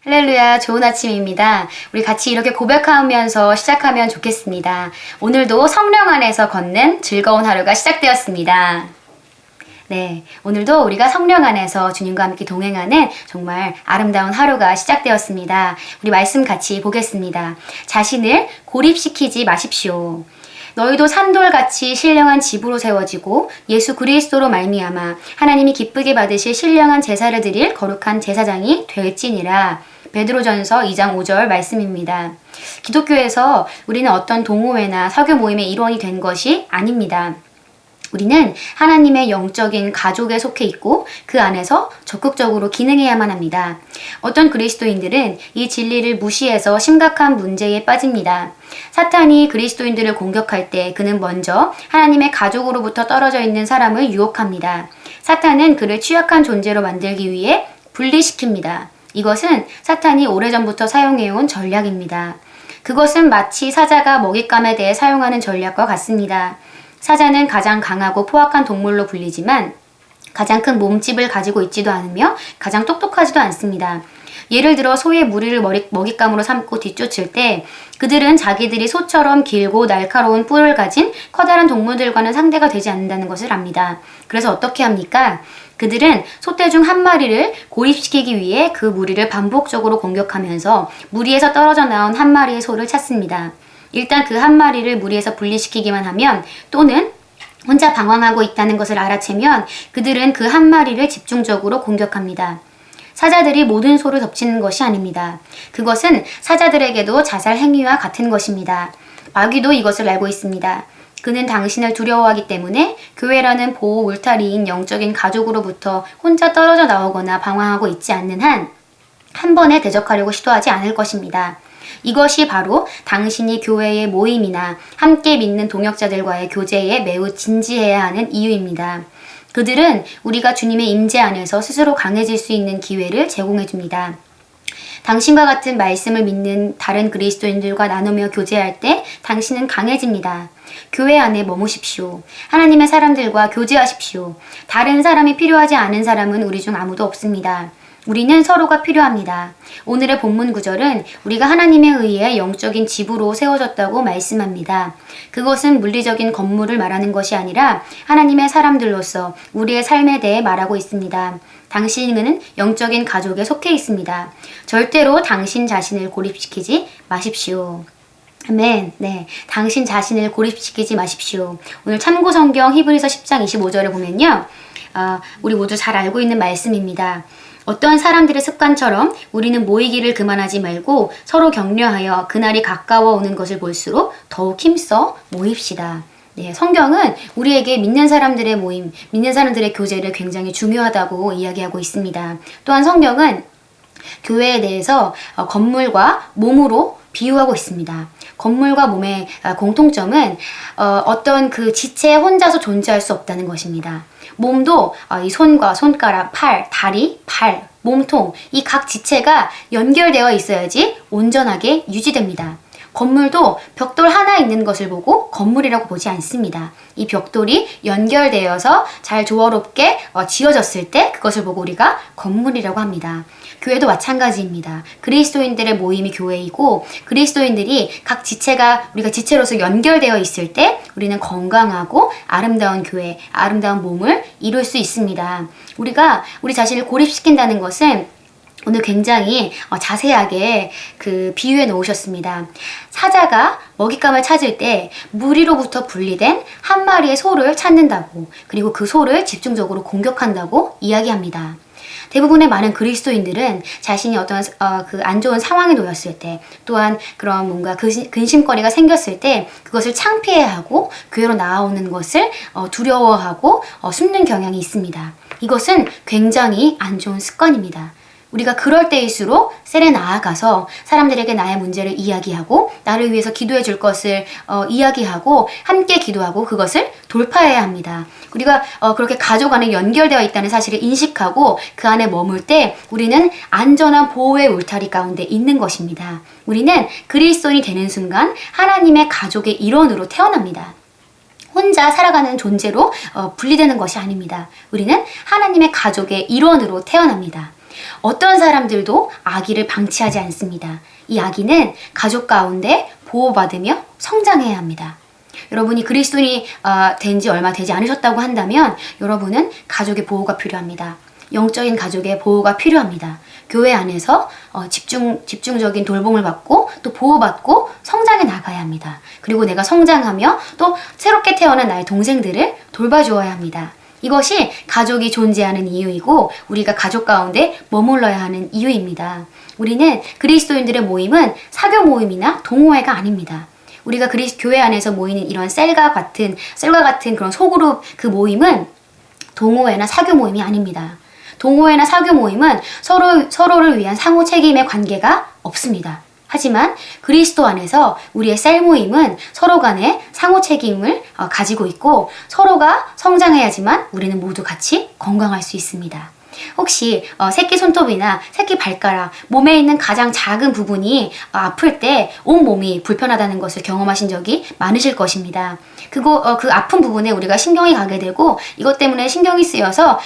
할렐루야, 좋은 아침입니다. 우리 같이 이렇게 고백하면서 시작하면 좋겠습니다. 오늘도 성령 안에서 걷는 즐거운 하루가 시작되었습니다. 네, 오늘도 우리가 성령 안에서 주님과 함께 동행하는 정말 아름다운 하루가 시작되었습니다. 우리 말씀 같이 보겠습니다. 자신을 고립시키지 마십시오. 너희도 산돌같이 신령한 집으로 세워지고 예수 그리스도로 말미암아 하나님이 기쁘게 받으실 신령한 제사를 드릴 거룩한 제사장이 될지니라. 베드로전서 2장 5절 말씀입니다. 기독교에서 우리는 어떤 동호회나 설교 모임의 일원이 된 것이 아닙니다. 우리는 하나님의 영적인 가족에 속해 있고 그 안에서 적극적으로 기능해야만 합니다. 어떤 그리스도인들은 이 진리를 무시해서 심각한 문제에 빠집니다. 사탄이 그리스도인들을 공격할 때 그는 먼저 하나님의 가족으로부터 떨어져 있는 사람을 유혹합니다. 사탄은 그를 취약한 존재로 만들기 위해 분리시킵니다. 이것은 사탄이 오래전부터 사용해온 전략입니다. 그것은 마치 사자가 먹잇감에 대해 사용하는 전략과 같습니다. 사자는 가장 강하고 포악한 동물로 불리지만 가장 큰 몸집을 가지고 있지도 않으며 가장 똑똑하지도 않습니다. 예를 들어 소의 무리를 먹잇감으로 삼고 뒤쫓을 때 그들은 자기들이 소처럼 길고 날카로운 뿔을 가진 커다란 동물들과는 상대가 되지 않는다는 것을 압니다. 그래서 어떻게 합니까? 그들은 소떼 중 한 마리를 고립시키기 위해 그 무리를 반복적으로 공격하면서 무리에서 떨어져 나온 한 마리의 소를 찾습니다. 일단 그 한 마리를 무리에서 분리시키기만 하면 또는 혼자 방황하고 있다는 것을 알아채면 그들은 그 한 마리를 집중적으로 공격합니다. 사자들이 모든 소를 덮치는 것이 아닙니다. 그것은 사자들에게도 자살 행위와 같은 것입니다. 마귀도 이것을 알고 있습니다. 그는 당신을 두려워하기 때문에 교회라는 보호 울타리인 영적인 가족으로부터 혼자 떨어져 나오거나 방황하고 있지 않는 한 번에 대적하려고 시도하지 않을 것입니다. 이것이 바로 당신이 교회의 모임이나 함께 믿는 동역자들과의 교제에 매우 진지해야 하는 이유입니다. 그들은 우리가 주님의 임재 안에서 스스로 강해질 수 있는 기회를 제공해 줍니다. 당신과 같은 말씀을 믿는 다른 그리스도인들과 나누며 교제할 때 당신은 강해집니다. 교회 안에 머무십시오. 하나님의 사람들과 교제하십시오. 다른 사람이 필요하지 않은 사람은 우리 중 아무도 없습니다. 우리는 서로가 필요합니다. 오늘의 본문 구절은 우리가 하나님에 의해 영적인 집으로 세워졌다고 말씀합니다. 그것은 물리적인 건물을 말하는 것이 아니라 하나님의 사람들로서 우리의 삶에 대해 말하고 있습니다. 당신은 영적인 가족에 속해 있습니다. 절대로 당신 자신을 고립시키지 마십시오. 아멘. 네, 당신 자신을 고립시키지 마십시오. 오늘 참고 성경 히브리서 10장 25절을 보면요. 우리 모두 잘 알고 있는 말씀입니다. 어떤 사람들의 습관처럼 우리는 모이기를 그만하지 말고 서로 격려하여 그날이 가까워 오는 것을 볼수록 더욱 힘써 모입시다. 네, 성경은 우리에게 믿는 사람들의 모임, 믿는 사람들의 교제를 굉장히 중요하다고 이야기하고 있습니다. 또한 성경은 교회에 대해서 건물과 몸으로 비유하고 있습니다. 건물과 몸의 공통점은 어떤 그 지체 혼자서 존재할 수 없다는 것입니다. 몸도 이 손과 손가락, 팔, 다리, 발, 몸통 이 각 지체가 연결되어 있어야지 온전하게 유지됩니다. 건물도 벽돌 하나 있는 것을 보고 건물이라고 보지 않습니다. 이 벽돌이 연결되어서 잘 조화롭게 지어졌을 때 그것을 보고 우리가 건물이라고 합니다. 교회도 마찬가지입니다. 그리스도인들의 모임이 교회이고 그리스도인들이 각 지체가 우리가 지체로서 연결되어 있을 때 우리는 건강하고 아름다운 교회, 아름다운 몸을 이룰 수 있습니다. 우리가 우리 자신을 고립시킨다는 것은 오늘 굉장히 자세하게 비유해 놓으셨습니다. 사자가 먹잇감을 찾을 때 무리로부터 분리된 한 마리의 소를 찾는다고, 그리고 그 소를 집중적으로 공격한다고 이야기합니다. 대부분의 많은 그리스도인들은 자신이 어떤 안 좋은 상황에 놓였을 때, 또한 그런 뭔가 근심거리가 생겼을 때 그것을 창피해하고 교회로 나아오는 것을 두려워하고 숨는 경향이 있습니다. 이것은 굉장히 안 좋은 습관입니다. 우리가 그럴 때일수록 셀에 나아가서 사람들에게 나의 문제를 이야기하고 나를 위해서 기도해 줄 것을 이야기하고 함께 기도하고 그것을 돌파해야 합니다. 우리가 그렇게 가족 안에 연결되어 있다는 사실을 인식하고 그 안에 머물 때 우리는 안전한 보호의 울타리 가운데 있는 것입니다. 우리는 그리스도인이 되는 순간 하나님의 가족의 일원으로 태어납니다. 혼자 살아가는 존재로 분리되는 것이 아닙니다. 우리는 하나님의 가족의 일원으로 태어납니다. 어떤 사람들도 아기를 방치하지 않습니다. 이 아기는 가족 가운데 보호받으며 성장해야 합니다. 여러분이 그리스도인이 된 지 얼마 되지 않으셨다고 한다면 여러분은 가족의 보호가 필요합니다. 영적인 가족의 보호가 필요합니다. 교회 안에서 집중적인 돌봄을 받고 또 보호받고 성장해 나가야 합니다. 그리고 내가 성장하며 또 새롭게 태어난 나의 동생들을 돌봐주어야 합니다. 이것이 가족이 존재하는 이유이고 우리가 가족 가운데 머물러야 하는 이유입니다. 우리는 그리스도인들의 모임은 사교 모임이나 동호회가 아닙니다. 우리가 교회 안에서 모이는 이런 셀과 같은 그런 소그룹 그 모임은 동호회나 사교 모임이 아닙니다. 동호회나 사교 모임은 서로를 위한 상호 책임의 관계가 없습니다. 하지만 그리스도 안에서 우리의 셀 모임은 서로 간의 상호 책임을 가지고 있고 서로가 성장해야지만 우리는 모두 같이 건강할 수 있습니다. 혹시 새끼 손톱이나 새끼 발가락, 몸에 있는 가장 작은 부분이 아플 때 온 몸이 불편하다는 것을 경험하신 적이 많으실 것입니다. 그 아픈 부분에 우리가 신경이 가게 되고 이것 때문에 신경이 쓰여서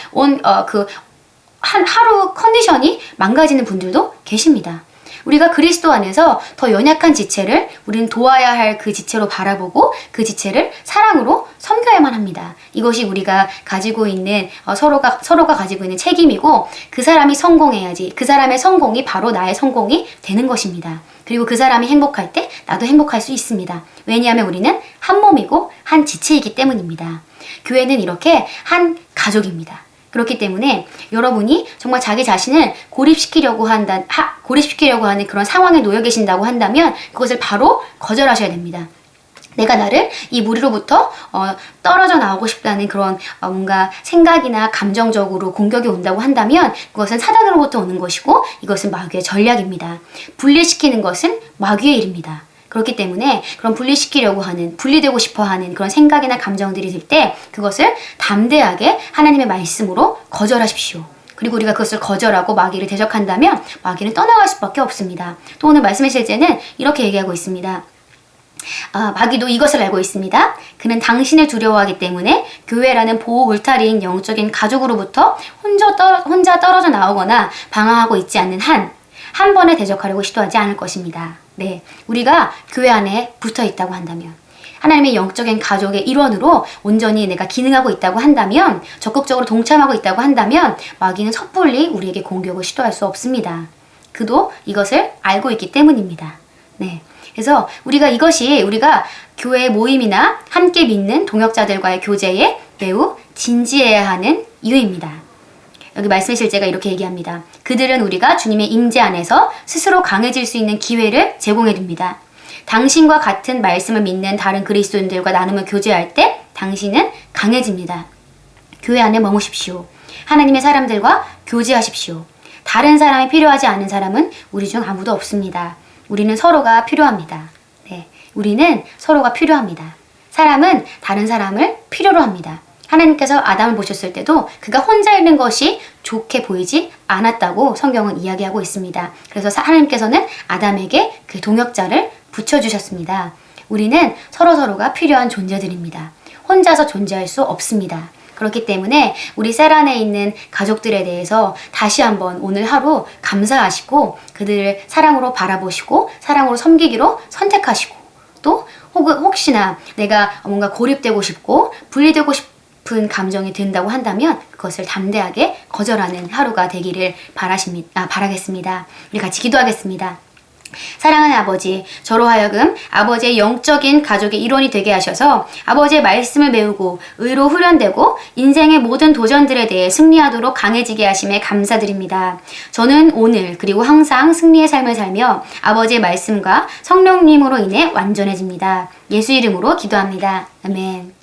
하루 컨디션이 망가지는 분들도 계십니다. 우리가 그리스도 안에서 더 연약한 지체를 우리는 도와야 할 그 지체로 바라보고 그 지체를 사랑으로 섬겨야만 합니다. 이것이 우리가 가지고 있는 서로가 가지고 있는 책임이고 그 사람이 성공해야지 그 사람의 성공이 바로 나의 성공이 되는 것입니다. 그리고 그 사람이 행복할 때 나도 행복할 수 있습니다. 왜냐하면 우리는 한 몸이고 한 지체이기 때문입니다. 교회는 이렇게 한 가족입니다. 그렇기 때문에 여러분이 정말 자기 자신을 고립시키려고 하는 그런 상황에 놓여 계신다고 한다면 그것을 바로 거절하셔야 됩니다. 내가 나를 이 무리로부터 떨어져 나오고 싶다는 그런 뭔가 생각이나 감정적으로 공격이 온다고 한다면 그것은 사단으로부터 오는 것이고 이것은 마귀의 전략입니다. 분리시키는 것은 마귀의 일입니다. 그렇기 때문에 그런 분리되고 싶어 하는 그런 생각이나 감정들이 들 때 그것을 담대하게 하나님의 말씀으로 거절하십시오. 그리고 우리가 그것을 거절하고 마귀를 대적한다면 마귀는 떠나갈 수밖에 없습니다. 또 오늘 말씀의 실제는 이렇게 얘기하고 있습니다. 마귀도 이것을 알고 있습니다. 그는 당신을 두려워하기 때문에 교회라는 보호 울타리인 영적인 가족으로부터 혼자 떨어져 나오거나 방황하고 있지 않는 한 번에 대적하려고 시도하지 않을 것입니다. 네, 우리가 교회 안에 붙어 있다고 한다면 하나님의 영적인 가족의 일원으로 온전히 내가 기능하고 있다고 한다면 적극적으로 동참하고 있다고 한다면 마귀는 섣불리 우리에게 공격을 시도할 수 없습니다. 그도 이것을 알고 있기 때문입니다. 네, 그래서 우리가 교회 모임이나 함께 믿는 동역자들과의 교제에 매우 진지해야 하는 이유입니다. 여기 말씀의 실제가 이렇게 얘기합니다. 그들은 우리가 주님의 임재 안에서 스스로 강해질 수 있는 기회를 제공해 줍니다. 당신과 같은 말씀을 믿는 다른 그리스도인들과 나누며 교제할 때 당신은 강해집니다. 교회 안에 머무십시오. 하나님의 사람들과 교제하십시오. 다른 사람이 필요하지 않은 사람은 우리 중 아무도 없습니다. 우리는 서로가 필요합니다. 네, 우리는 서로가 필요합니다. 사람은 다른 사람을 필요로 합니다. 하나님께서 아담을 보셨을 때도 그가 혼자 있는 것이 좋게 보이지 않았다고 성경은 이야기하고 있습니다. 그래서 하나님께서는 아담에게 그 동역자를 붙여주셨습니다. 우리는 서로가 필요한 존재들입니다. 혼자서 존재할 수 없습니다. 그렇기 때문에 우리 셀 안에 있는 가족들에 대해서 다시 한번 오늘 하루 감사하시고 그들을 사랑으로 바라보시고 사랑으로 섬기기로 선택하시고 또 혹시나 내가 뭔가 고립되고 싶고 분리되고 싶은 감정이 든다고 한다면 그것을 담대하게 거절하는 하루가 되기를 바라겠습니다. 우리 같이 기도하겠습니다. 사랑하는 아버지, 저로 하여금 아버지의 영적인 가족의 일원이 되게 하셔서 아버지의 말씀을 배우고 의로 훈련되고 인생의 모든 도전들에 대해 승리하도록 강해지게 하심에 감사드립니다. 저는 오늘 그리고 항상 승리의 삶을 살며 아버지의 말씀과 성령님으로 인해 완전해집니다. 예수 이름으로 기도합니다. 아멘.